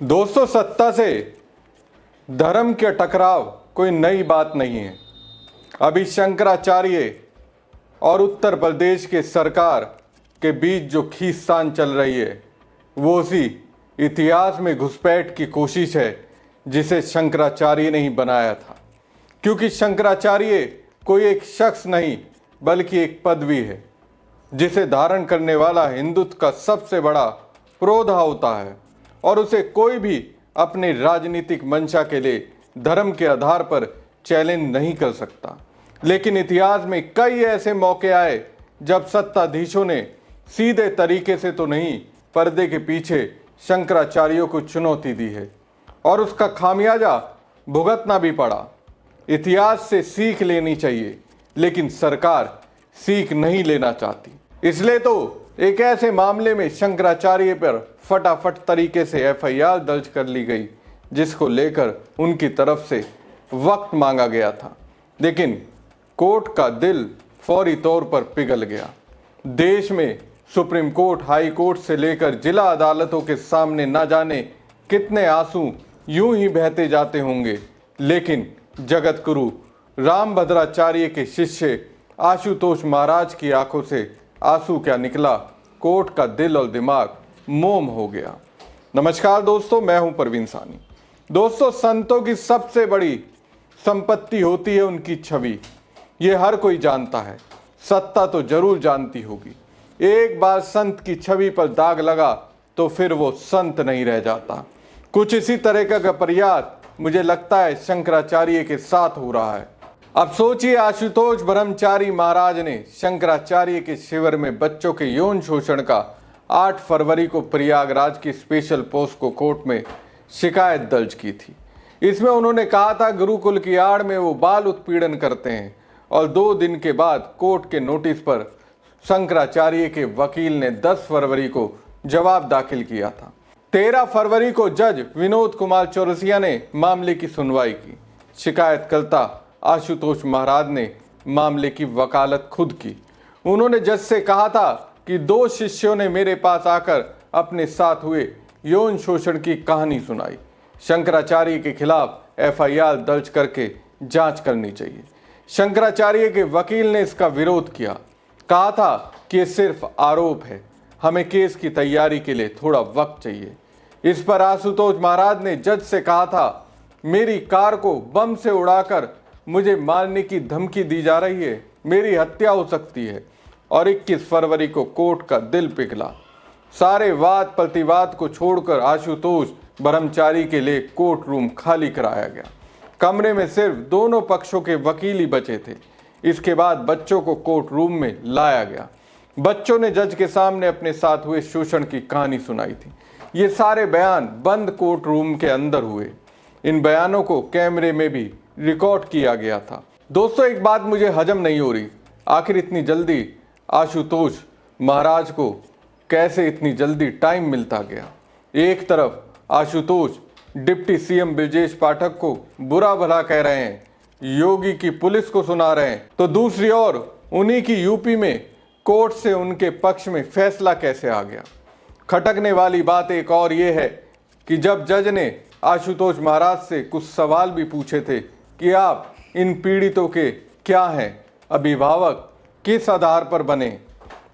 दोस्तों, सत्ता से धर्म के टकराव कोई नई बात नहीं है। अभी शंकराचार्य और उत्तर प्रदेश के सरकार के बीच जो खींचतान चल रही है वो उसी इतिहास में घुसपैठ की कोशिश है जिसे शंकराचार्य ने ही बनाया था। क्योंकि शंकराचार्य कोई एक शख्स नहीं बल्कि एक पदवी है जिसे धारण करने वाला हिंदुत्व का सबसे बड़ा पुरोधा होता है और उसे कोई भी अपने राजनीतिक मंशा के लिए धर्म के आधार पर चैलेंज नहीं कर सकता। लेकिन इतिहास में कई ऐसे मौके आए जब सत्ताधीशों ने सीधे तरीके से तो नहीं, पर्दे के पीछे शंकराचार्यों को चुनौती दी है और उसका खामियाजा भुगतना भी पड़ा। इतिहास से सीख लेनी चाहिए, लेकिन सरकार सीख नहीं लेना चाहती। इसलिए तो एक ऐसे मामले में शंकराचार्य पर फटाफट तरीके से एफआईआर दर्ज कर ली गई जिसको लेकर उनकी तरफ से वक्त मांगा गया था। लेकिन कोर्ट का दिल फौरी तौर पर पिघल गया। देश में सुप्रीम कोर्ट, हाई कोर्ट से लेकर जिला अदालतों के सामने न जाने कितने आंसू यूं ही बहते जाते होंगे, लेकिन जगत गुरु रामभद्राचार्य के शिष्य आशुतोष महाराज की आंखों से आंसू क्या निकला, कोर्ट का दिल और दिमाग मोम हो गया। नमस्कार दोस्तों, मैं हूं परवीन सानी। दोस्तों, संतों की सबसे बड़ी संपत्ति होती है उनकी छवि। ये हर कोई जानता है, सत्ता तो जरूर जानती होगी। एक बार संत की छवि पर दाग लगा तो फिर वो संत नहीं रह जाता। कुछ इसी तरह का प्रयास मुझे लगता है शंकराचार्य के साथ हो रहा है। अब सोचिए, आशुतोष ब्रह्मचारी महाराज ने शंकराचार्य के शिविर में बच्चों के यौन शोषण का 8 फरवरी को प्रयागराज की स्पेशल पोस्को कोर्ट में शिकायत दर्ज की थी। इसमें उन्होंने कहा था गुरुकुल की आड़ में वो बाल उत्पीड़न करते हैं और 2 दिन के बाद कोर्ट के नोटिस पर शंकराचार्य के वकील ने 10 फरवरी को जवाब दाखिल किया था। 13 फरवरी को जज विनोद कुमार चौरसिया ने मामले की सुनवाई की। शिकायतकर्ता आशुतोष महाराज ने मामले की वकालत खुद की। उन्होंने जज से कहा था कि 2 शिष्यों ने मेरे पास आकर अपने साथ हुए यौन शोषण की कहानी सुनाई। शंकराचार्य के खिलाफ एफआईआर दर्ज करके जांच करनी चाहिए। शंकराचार्य के वकील ने इसका विरोध किया, कहा था कि ये सिर्फ आरोप है, हमें केस की तैयारी के लिए थोड़ा वक्त चाहिए। इस पर आशुतोष महाराज ने जज से कहा था, मेरी कार को बम से उड़ाकर मुझे मारने की धमकी दी जा रही है, मेरी हत्या हो सकती है। और 21 फरवरी को कोर्ट का दिल पिघला। सारे वाद प्रतिवाद को छोड़कर आशुतोष ब्रह्मचारी के लिए कोर्ट रूम खाली कराया गया। कमरे में सिर्फ दोनों पक्षों के वकील ही बचे थे। इसके बाद बच्चों को कोर्ट रूम में लाया गया। बच्चों ने जज के सामने अपने साथ हुए शोषण की कहानी सुनाई थी। ये सारे बयान बंद कोर्ट रूम के अंदर हुए। इन बयानों को कैमरे में भी रिकॉर्ड किया गया था। दोस्तों, एक बात मुझे हजम नहीं हो रही, आखिर इतनी जल्दी आशुतोष महाराज को कैसे इतनी जल्दी टाइम मिलता गया। एक तरफ आशुतोष डिप्टी सीएम ब्रजेश पाठक को बुरा भला कह रहे हैं, योगी की पुलिस को सुना रहे हैं, तो दूसरी ओर उन्हीं की यूपी में कोर्ट से उनके पक्ष में फैसला कैसे आ गया। खटकने वाली बात एक और ये है कि जब जज ने आशुतोष महाराज से कुछ सवाल भी पूछे थे कि आप इन पीड़ितों के क्या हैं, अभिभावक किस आधार पर बने,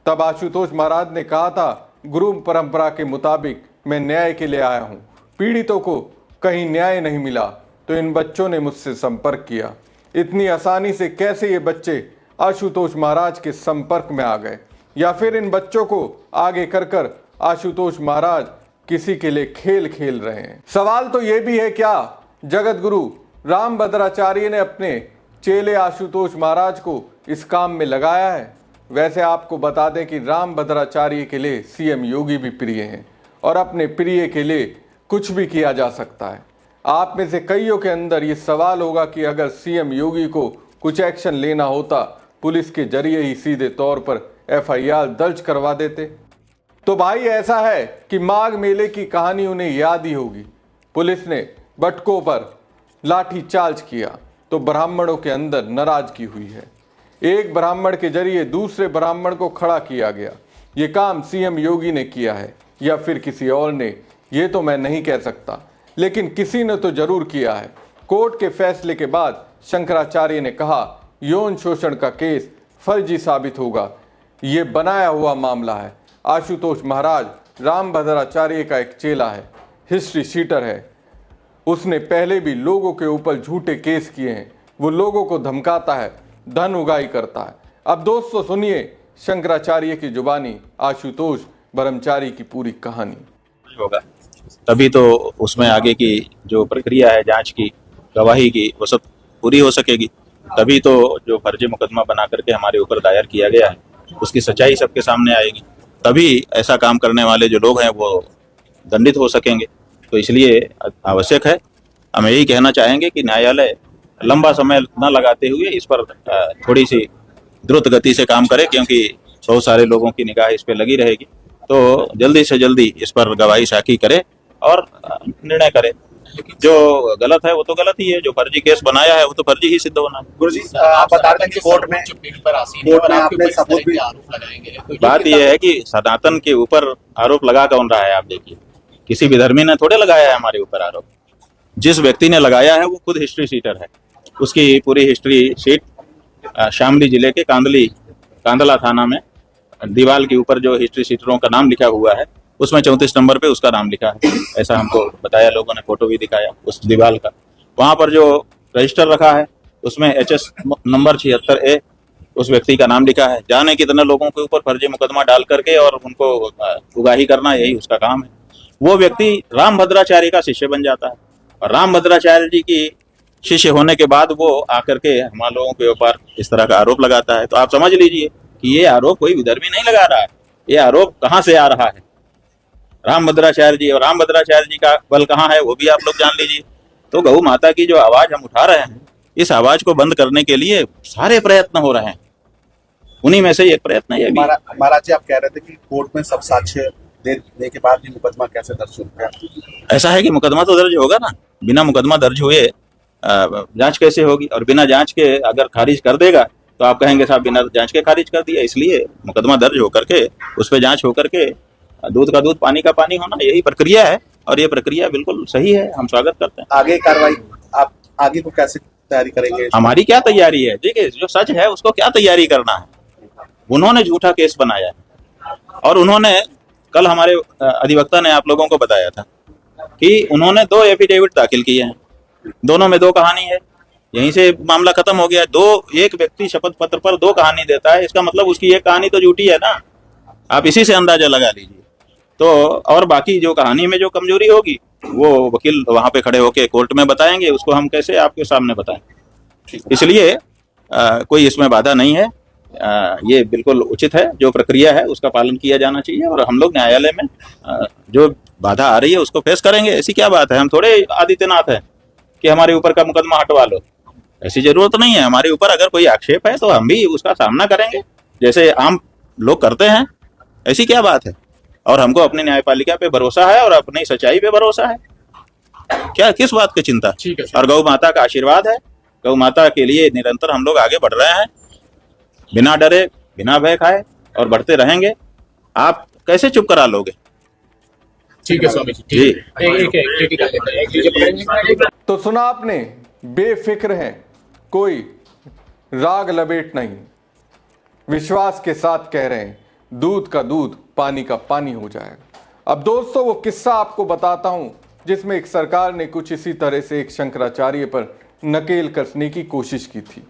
तब आशुतोष महाराज ने कहा था, गुरु परंपरा के मुताबिक मैं न्याय के लिए आया हूं, पीड़ितों को कहीं न्याय नहीं मिला तो इन बच्चों ने मुझसे संपर्क किया। इतनी आसानी से कैसे ये बच्चे आशुतोष महाराज के संपर्क में आ गए, या फिर इन बच्चों को आगे कर आशुतोष महाराज किसी के लिए खेल खेल रहे हैं। सवाल तो ये भी है, क्या जगत गुरु रामभद्राचार्य ने अपने चेले आशुतोष महाराज को इस काम में लगाया है? वैसे आपको बता दें कि रामभद्राचार्य के लिए सीएम योगी भी प्रिय हैं और अपने प्रिय के लिए कुछ भी किया जा सकता है। आप में से कईयों के अंदर ये सवाल होगा कि अगर सीएम योगी को कुछ एक्शन लेना होता, पुलिस के जरिए ही सीधे तौर पर एफआईआर दर्ज करवा देते। तो भाई ऐसा है कि माघ मेले की कहानी उन्हें याद ही होगी। पुलिस ने बटकों पर लाठी चार्ज किया तो ब्राह्मणों के अंदर नाराजगी हुई है। एक ब्राह्मण के जरिए दूसरे ब्राह्मण को खड़ा किया गया। ये काम सीएम योगी ने किया है या फिर किसी और ने, ये तो मैं नहीं कह सकता, लेकिन किसी ने तो जरूर किया है। कोर्ट के फैसले के बाद शंकराचार्य ने कहा, यौन शोषण का केस फर्जी साबित होगा, ये बनाया हुआ मामला है। आशुतोष महाराज रामभद्राचार्य का एक चेला है, हिस्ट्री शीटर है। उसने पहले भी लोगों के ऊपर झूठे केस किए हैं। वो लोगों को धमकाता है, धन उगाही करता है। अब दोस्तों सुनिए शंकराचार्य की जुबानी आशुतोष ब्रह्मचारी की पूरी कहानी। होगा तभी तो उसमें आगे की जो प्रक्रिया है जांच की, गवाही की, वो सब पूरी हो सकेगी। तभी तो जो फर्जी मुकदमा बना करके हमारे ऊपर दायर किया गया है उसकी सच्चाई सबके सामने आएगी। तभी ऐसा काम करने वाले जो लोग हैं वो दंडित हो सकेंगे। तो इसलिए आवश्यक है, हम यही कहना चाहेंगे कि न्यायालय लंबा समय न लगाते हुए इस पर थोड़ी सी द्रुत गति से काम करे, क्योंकि बहुत सारे लोगों की निगाह इस पर लगी रहेगी। तो जल्दी से जल्दी इस पर गवाही साखी करे और निर्णय करे। जो गलत है वो तो गलत ही है, जो फर्जी केस बनाया है वो तो फर्जी ही सिद्ध होना है। गुरुजी आप बता रहे थे कि कोर्ट में आपने सबूत भी आरोप लगाएंगे। बात यह है कि सनातन के ऊपर आरोप लगा कौन रहा है? आप देखिए, किसी विधर्मी ने थोड़े लगाया है हमारे ऊपर आरोप। जिस व्यक्ति ने लगाया है वो खुद हिस्ट्री शीटर है। उसकी पूरी हिस्ट्री शीट शामली जिले के कांदला थाना में दीवार के ऊपर जो हिस्ट्री शीटरों का नाम लिखा हुआ है उसमें 34 नंबर पे उसका नाम लिखा है। ऐसा हमको बताया, लोगों ने फोटो भी दिखाया उस दीवार का। वहां पर जो रजिस्टर रखा है उसमें HS नंबर 76A उस व्यक्ति का नाम लिखा है। जाने कितने लोगों के ऊपर फर्जी मुकदमा डाल करके और उनको उगाही करना, यही उसका काम है। वो व्यक्ति रामभद्राचार्य का शिष्य बन जाता है और रामभद्राचार्य जी की शिष्य होने के बाद वो आकर के हमारे लोगों के ऊपर इस तरह का आरोप लगाता है। तो आप समझ लीजिए कि ये आरोप कोई विधर्मी नहीं लगा रहा है। ये आरोप कहाँ से आ रहा है? रामभद्राचार्य जी। और रामभद्राचार्य जी का बल कहाँ है वो भी आप लोग जान लीजिए। तो गौ माता की जो आवाज हम उठा रहे हैं, इस आवाज को बंद करने के लिए सारे प्रयत्न हो रहे हैं। उन्हीं में से एक प्रयत्न है। महाराज जी आप कह रहे थे कि कोर्ट में सब साक्ष्य देने के बाद भी मुकदमा कैसे दर्ज हो गया? ऐसा है कि मुकदमा तो दर्ज होगा ना, बिना मुकदमा दर्ज हुए जांच कैसे होगी? और बिना जांच के अगर खारिज कर देगा तो आप कहेंगे साहब बिना जांच के खारिज कर दिया। इसलिए मुकदमा दर्ज होकर के उस पर जांच होकर के दूध का दूध पानी का पानी होना, यही प्रक्रिया है। और ये प्रक्रिया बिल्कुल सही है, हम स्वागत करते हैं। आगे कार्रवाई आप आगे को कैसे तैयारी करेंगे? हमारी क्या तैयारी है? देखिए, जो सच है उसको क्या तैयारी करना है। उन्होंने झूठा केस बनाया और उन्होंने कल हमारे अधिवक्ता ने आप लोगों को बताया था कि उन्होंने 2 एफिडेविट दाखिल किए हैं, दोनों में 2 कहानी है। यहीं से मामला खत्म हो गया। एक व्यक्ति शपथ पत्र पर 2 कहानी देता है, इसका मतलब उसकी एक कहानी तो झूठी है ना। आप इसी से अंदाजा लगा लीजिए। तो और बाकी जो कहानी में जो कमजोरी होगी वो वकील वहां पे खड़े होके कोर्ट में बताएंगे, उसको हम कैसे आपके सामने बताएं। इसलिए कोई इसमें बाधा नहीं है। ये बिल्कुल उचित है, जो प्रक्रिया है उसका पालन किया जाना चाहिए। और हम लोग न्यायालय में जो बाधा आ रही है उसको फेस करेंगे। ऐसी क्या बात है? हम थोड़े आदित्यनाथ है कि हमारे ऊपर का मुकदमा हटवा लो, ऐसी जरूरत नहीं है। हमारे ऊपर अगर कोई आक्षेप है तो हम भी उसका सामना करेंगे जैसे आम लोग करते हैं। ऐसी क्या बात है? और हमको अपनी न्यायपालिका पे भरोसा है और अपनी सच्चाई पे भरोसा है। क्या किस बात की चिंता? और गौ माता का आशीर्वाद है। गौ माता के लिए निरंतर हम लोग आगे बढ़ रहे हैं, बिना डरे बिना भय खाए, और बढ़ते रहेंगे। आप कैसे चुप करा लोगे? ठीक है स्वामी जी। तो सुना आपने, बेफिक्र हैं, कोई राग लपेट नहीं, विश्वास के साथ कह रहे हैं दूध का दूध पानी का पानी हो जाएगा। अब दोस्तों वो किस्सा आपको बताता हूं जिसमें एक सरकार ने कुछ इसी तरह से एक शंकराचार्य पर नकेल कसने की कोशिश की थी,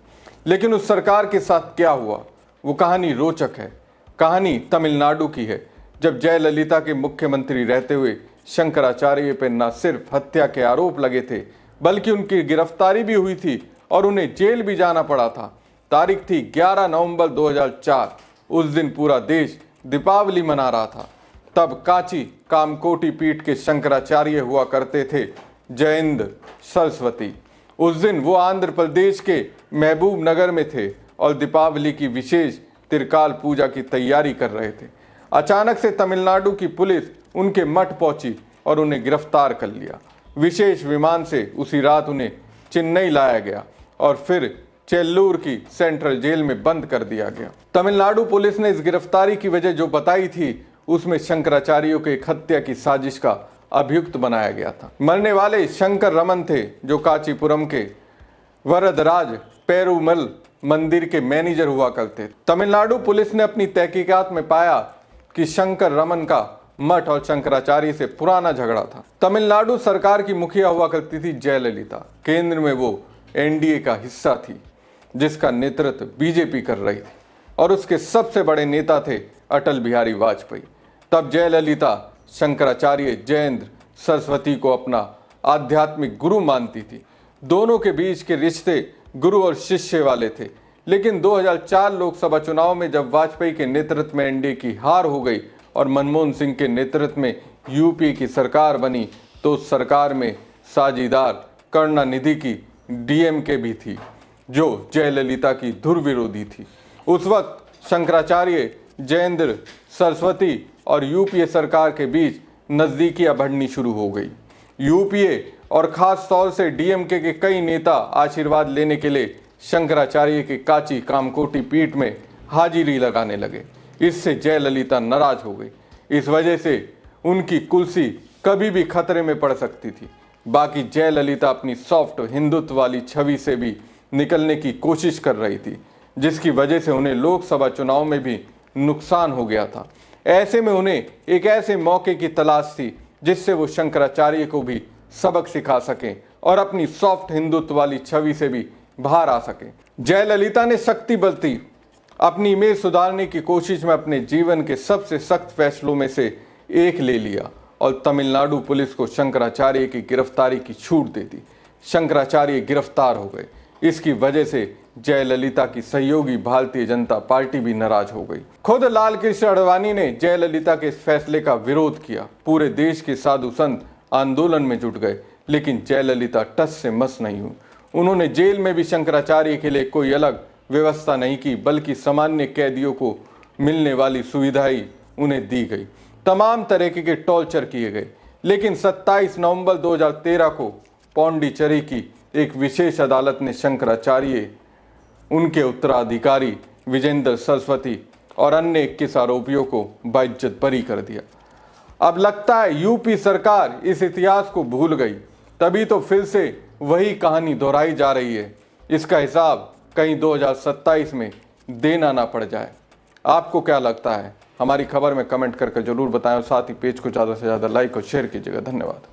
लेकिन उस सरकार के साथ क्या हुआ वो कहानी रोचक है। कहानी तमिलनाडु की है, जब जयललिता के मुख्यमंत्री रहते हुए शंकराचार्य पर न सिर्फ हत्या के आरोप लगे थे बल्कि उनकी गिरफ्तारी भी हुई थी और उन्हें जेल भी जाना पड़ा था। तारीख थी 11 नवंबर 2004। उस दिन पूरा देश दीपावली मना रहा था। तब कांची कामकोटी पीठ के शंकराचार्य हुआ करते थे जयेंद्र सरस्वती। उस दिन वो आंध्र प्रदेश के महबूब नगर में थे और दीपावली की विशेष त्रिकाल पूजा की तैयारी कर रहे थे। अचानक से तमिलनाडु की पुलिस उनके मठ पहुंची और उन्हें गिरफ्तार कर लिया। विशेष विमान से उसी रात उन्हें चेन्नई लाया गया और फिर चेल्लूर की सेंट्रल जेल में बंद कर दिया गया। तमिलनाडु पुलिस ने इस गिरफ्तारी की वजह जो बताई थी उसमें शंकराचार्यों के एक हत्या की साजिश का अभियुक्त बनाया गया था। मरने वाले शंकर रमन थे, जो कांचीपुरम के वरदराज पेरुमल मंदिर के मैनेजर हुआ करते। तमिलनाडु पुलिस ने अपनी तहकीकात में पाया कि शंकर रमन का मठ और शंकराचार्य से पुराना झगड़ा था। तमिलनाडु सरकार की मुखिया हुआ करती थी जयललिता। केंद्र में वो एनडीए का हिस्सा थी, जिसका नेतृत्व बीजेपी कर रही थी, और उसके सबसे बड़े नेता थे अटल बिहारी वाजपेयी। तब जयललिता शंकराचार्य जयेंद्र सरस्वती को अपना आध्यात्मिक गुरु मानती थी। दोनों के बीच के रिश्ते गुरु और शिष्य वाले थे। लेकिन 2004 लोकसभा चुनाव में जब वाजपेयी के नेतृत्व में एनडीए की हार हो गई और मनमोहन सिंह के नेतृत्व में यूपी की सरकार बनी, तो उस सरकार में साझीदार करुणानिधि की डीएमके भी थी, जो जयललिता की धुर विरोधी थी। उस वक्त शंकराचार्य जयेंद्र सरस्वती और यूपीए सरकार के बीच नज़दीकियां बढ़नी शुरू हो गई। यूपीए और खास तौर से डीएमके के कई नेता आशीर्वाद लेने के लिए शंकराचार्य के कांची कामकोटी पीठ में हाजिरी लगाने लगे। इससे जयललिता नाराज हो गई। इस वजह से उनकी कुर्सी कभी भी खतरे में पड़ सकती थी। बाकी जयललिता अपनी सॉफ्ट हिंदुत्व वाली छवि से भी निकलने की कोशिश कर रही थी, जिसकी वजह से उन्हें लोकसभा चुनाव में भी नुकसान हो गया था। ऐसे में उन्हें एक ऐसे मौके की तलाश थी जिससे वो शंकराचार्य को भी सबक सिखा सकें और अपनी सॉफ्ट हिंदुत्व वाली छवि से भी बाहर आ सकें। जयललिता ने शक्ति बरती। अपनी इमेज सुधारने की कोशिश में अपने जीवन के सबसे सख्त फैसलों में से एक ले लिया और तमिलनाडु पुलिस को शंकराचार्य की गिरफ्तारी की छूट दे दी। शंकराचार्य गिरफ्तार हो गए। इसकी वजह से जयललिता की सहयोगी भारतीय जनता पार्टी भी नाराज हो गई। खुद लाल कृष्ण आडवाणी ने जयललिता के इस फैसले का विरोध किया। पूरे देश के साधु संत आंदोलन में जुट गए, लेकिन जयललिता टस से मस नहीं हुई। उन्होंने जेल में भी शंकराचार्य के लिए कोई अलग व्यवस्था नहीं की, बल्कि सामान्य कैदियों को मिलने वाली सुविधाएं उन्हें दी गई। तमाम तरह के टॉर्चर किए गए। लेकिन 27 नवंबर 2013 को पौंडीचेरी की एक विशेष अदालत ने शंकराचार्य, उनके उत्तराधिकारी विजेंद्र सरस्वती और अन्य 21 आरोपियों को बाइज्जत बरी कर दिया। अब लगता है यूपी सरकार इस इतिहास को भूल गई, तभी तो फिर से वही कहानी दोहराई जा रही है। इसका हिसाब कहीं 2027 में देना ना पड़ जाए। आपको क्या लगता है? हमारी खबर में कमेंट करके जरूर बताएं और साथ ही पेज को ज़्यादा से ज़्यादा लाइक और शेयर कीजिएगा। धन्यवाद।